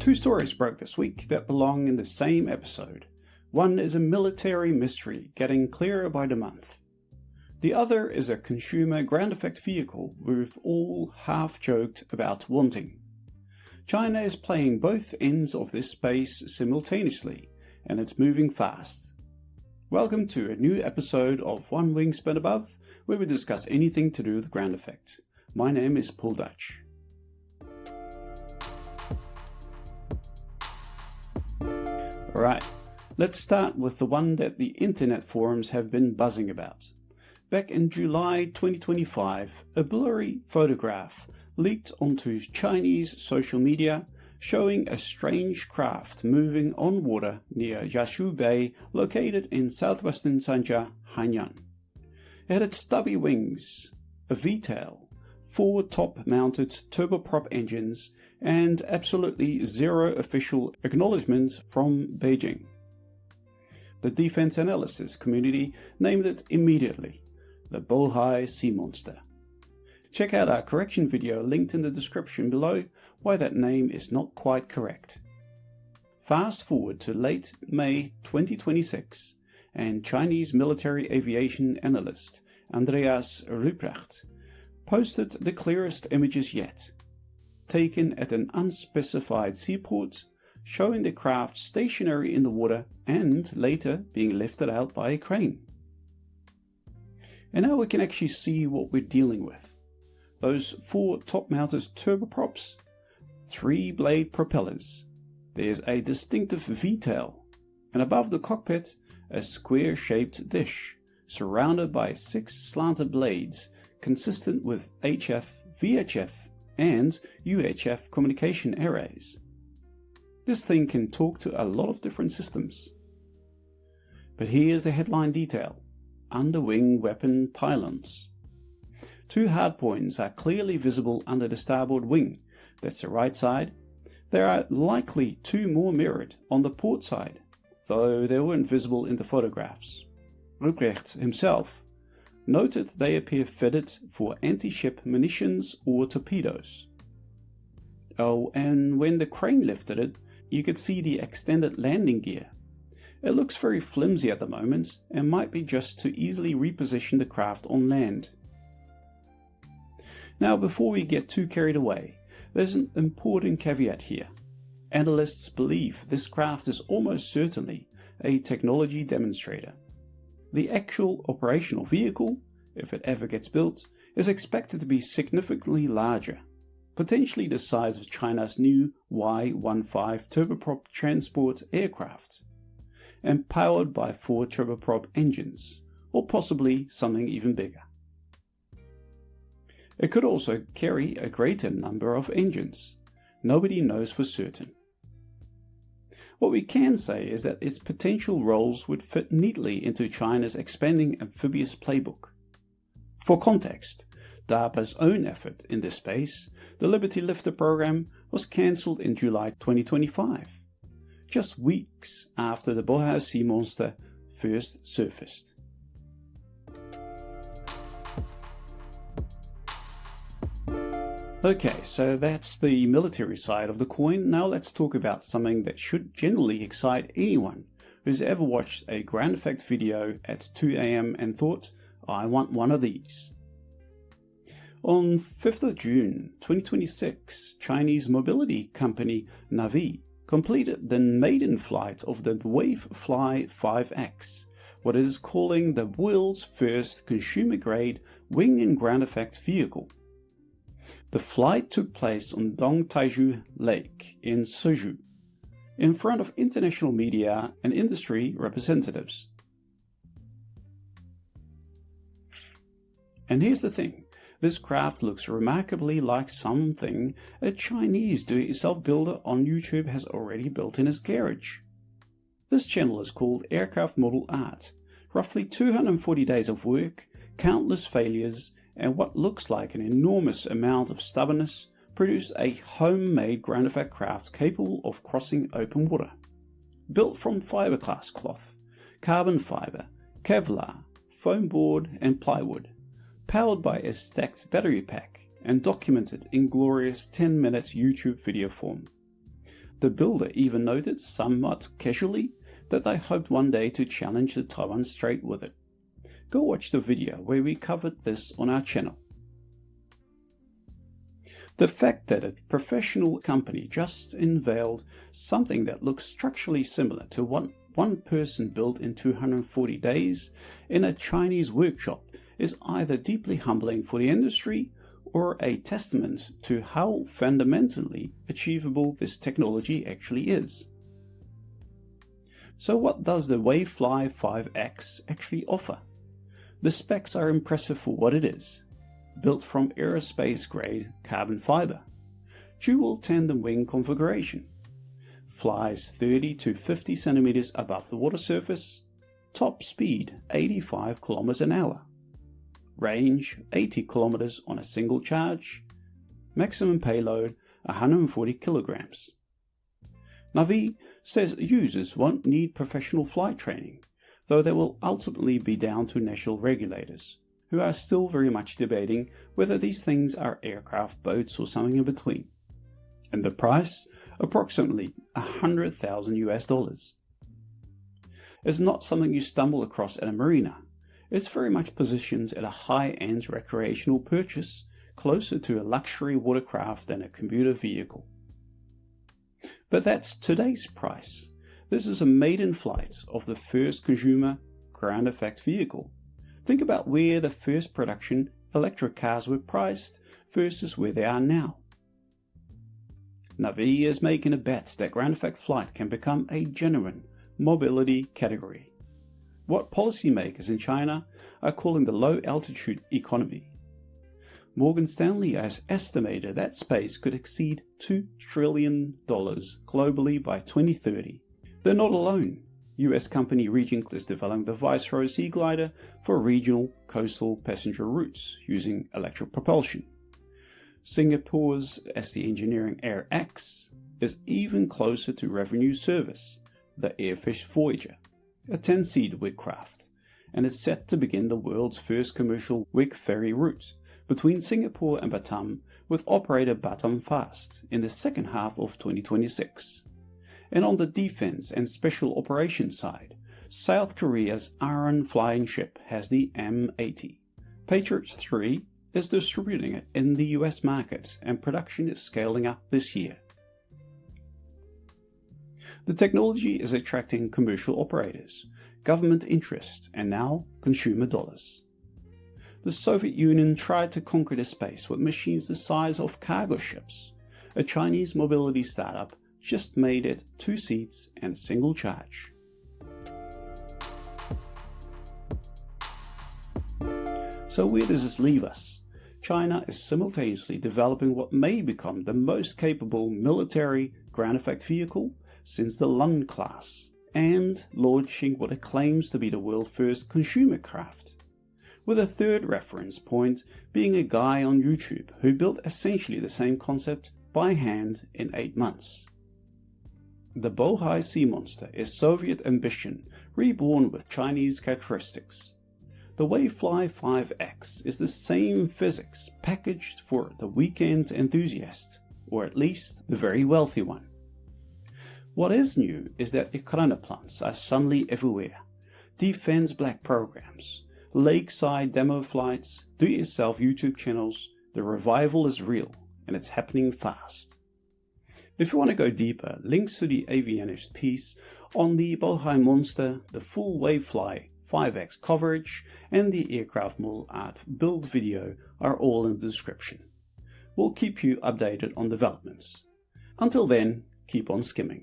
Two stories broke this week that belong in the same episode. One is a military mystery getting clearer by the month. The other is a consumer ground effect vehicle we've all half joked about wanting. China is playing both ends of this space simultaneously, and it's moving fast. Welcome to a new episode of One Wingspan Above, where we discuss anything to do with ground effect. My name is Paul Dutch. Alright, let's start with the one that the internet forums have been buzzing about. Back in July 2025, a blurry photograph leaked onto Chinese social media showing a strange craft moving on water near Yashu Bay located in southwestern Sanja, Hainan. It had stubby wings, a V-tail, 4 top-mounted turboprop engines, and absolutely zero official acknowledgement from Beijing. The defense analysis community named it immediately the Bohai Sea Monster. Check out our correction video linked in the description below why that name is not quite correct. Fast forward to late May 2026 and Chinese military aviation analyst Andreas Ruprecht posted the clearest images yet, taken at an unspecified seaport, showing the craft stationary in the water and later being lifted out by a crane. And now we can actually see what we're dealing with. Those 4 top-mounted turboprops, 3-blade propellers. There's a distinctive V-tail, and above the cockpit, a square-shaped dish, surrounded by 6 slanted blades, consistent with HF, VHF, and UHF communication arrays. This thing can talk to a lot of different systems. But here's the headline detail: underwing weapon pylons. 2 hardpoints are clearly visible under the starboard wing, that's the right side. There are likely 2 more mirrored on the port side, though they weren't visible in the photographs. Ruprecht himself noted they appear fitted for anti-ship munitions or torpedoes. Oh, and when the crane lifted it, you could see the extended landing gear. It looks very flimsy at the moment and might be just to easily reposition the craft on land. Now, before we get too carried away, there's an important caveat here. Analysts believe this craft is almost certainly a technology demonstrator. The actual operational vehicle, if it ever gets built, is expected to be significantly larger, potentially the size of China's new Y-15 turboprop transport aircraft, and powered by 4 turboprop engines, or possibly something even bigger. It could also carry a greater number of engines. Nobody knows for certain. What we can say is that its potential roles would fit neatly into China's expanding amphibious playbook. For context, DARPA's own effort in this space, the Liberty Lifter program, was cancelled in July 2025, just weeks after the Bohai Sea Monster first surfaced. Okay, so that's the military side of the coin. Now let's talk about something that should generally excite anyone who's ever watched a ground effect video at 2 AM and thought, I want one of these. On 5th of June 2026, Chinese mobility company Navee completed the maiden flight of the Wavefly 5X, what it is calling the world's first consumer-grade wing and ground effect vehicle. The flight took place on Dongtaiju Lake in Suzhou, in front of international media and industry representatives. And here's the thing, this craft looks remarkably like something a Chinese do-it-yourself builder on YouTube has already built in his garage. This channel is called Aircraft Model Art. Roughly 240 days of work, countless failures, and what looks like an enormous amount of stubbornness produced a homemade ground effect craft capable of crossing open water. Built from fiberglass cloth, carbon fiber, Kevlar, foam board and plywood, powered by a stacked battery pack and documented in glorious 10-minute YouTube video form. The builder even noted, somewhat casually, that they hoped one day to challenge the Taiwan Strait with it. Go watch the video where we covered this on our channel. The fact that a professional company just unveiled something that looks structurally similar to what one person built in 240 days in a Chinese workshop is either deeply humbling for the industry or a testament to how fundamentally achievable this technology actually is. So what does the Wavefly 5X actually offer? The specs are impressive for what it is. Built from aerospace grade carbon fiber, dual tandem wing configuration, flies 30 to 50 centimeters above the water surface, top speed 85 kilometers an hour, range 80 kilometers on a single charge, maximum payload 140 kilograms. Navee says users won't need professional flight training, though that will ultimately be down to national regulators, who are still very much debating whether these things are aircraft, boats or something in between. And the price? Approximately $100,000 US. It's not something you stumble across at a marina. It's very much positioned at a high-end recreational purchase, closer to a luxury watercraft than a commuter vehicle. But that's today's price. This is a maiden flight of the first consumer ground effect vehicle. Think about where the first production electric cars were priced versus where they are now. Navee is making a bet that ground effect flight can become a genuine mobility category. What policymakers in China are calling the low altitude economy. Morgan Stanley has estimated that space could exceed $2 trillion globally by 2030. They're not alone. US company Regent is developing the Viceroy Sea Glider for regional coastal passenger routes using electric propulsion. Singapore's ST Engineering Air X is even closer to revenue service, the Airfish Voyager, a 10-seat wig craft, and is set to begin the world's first commercial wig ferry route between Singapore and Batam with operator Batam Fast in the second half of 2026. And on the defense and special operations side, South Korea's Iron flying ship has the M80. Patriot 3 is distributing it in the US market and production is scaling up this year. The technology is attracting commercial operators, government interest, and now consumer dollars. The Soviet Union tried to conquer the space with machines the size of cargo ships. A Chinese mobility startup just made it 2 seats and a single charge. So where does this leave us? China is simultaneously developing what may become the most capable military ground effect vehicle since the Lund class, and launching what it claims to be the world's first consumer craft, with a third reference point being a guy on YouTube who built essentially the same concept by hand in 8 months. The Bohai Sea Monster is Soviet ambition reborn with Chinese characteristics. The Wavefly 5X is the same physics packaged for the weekend enthusiast, or at least the very wealthy one. What is new is that ecrana plants are suddenly everywhere. Defense black programs, lakeside demo flights, do-it-yourself YouTube channels. The revival is real and it's happening fast. If you want to go deeper, links to the Avionist piece on the Bohai Monster, the full Wavefly 5X coverage, and the aircraft model art build video are all in the description. We'll keep you updated on developments. Until then, keep on skimming.